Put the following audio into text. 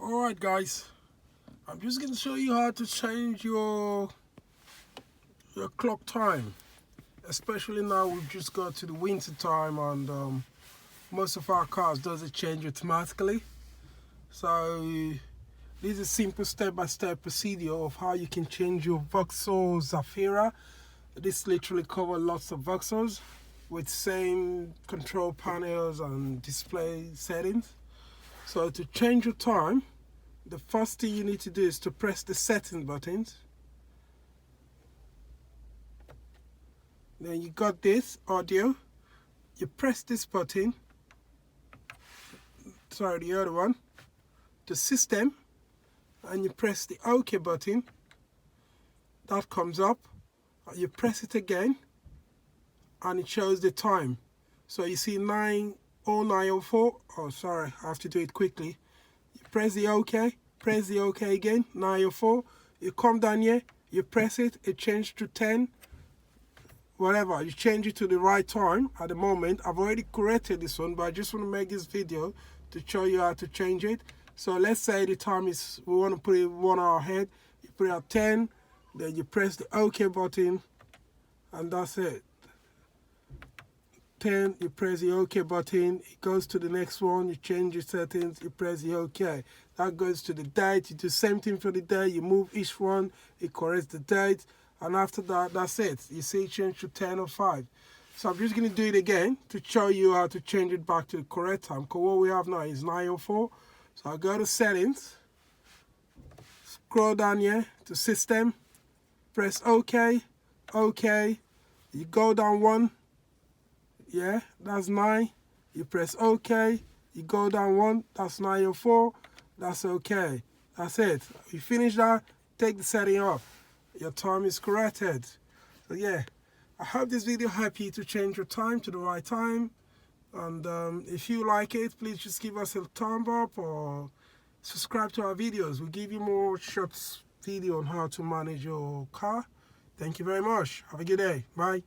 Alright guys, I'm just going to show you how to change your clock time, especially now we've just got to the winter time and most of our cars doesn't change automatically. So this is a simple step-by-step procedure of how you can change your Vauxhall Zafira. This literally covers lots of Vauxhalls with same control panels and display settings. So to change your time, the first thing you need to do is to press the setting buttons. Then you got this audio. You press this button. Sorry, the other one. The system. And you press the OK button. That comes up. You press it again. And it shows the time. So you see 9:09:04. Oh, sorry, I have to do it quickly. You press the OK again, 9:04. You come down here, you press it, it changed to 10, whatever. You change it to the right time at the moment. I've already corrected this one, but I just want to make this video to show you how to change it. So let's say the time is, we want to put it 1 hour ahead. You put it at 10, then you press the OK button, and that's it. 10, you press the OK button, it goes to the next one, you change your settings, you press the OK. That goes to the date, you do the same thing for the day, you move each one, it corrects the date, and after that, that's it. You see it change to 10:05. So I'm just going to do it again to show you how to change it back to the correct time, because what we have now is 9:04. So I'll go to settings, scroll down here to system, press OK, OK, you go down one, yeah, that's 9. You press OK. You go down 1. That's 9:04. That's OK. That's it. You finish that. Take the setting off. Your time is corrected. So yeah, I hope this video helped you to change your time to the right time. And if you like it, please just give us a thumb up or subscribe to our videos. We'll give you more short video on how to manage your car. Thank you very much. Have a good day. Bye.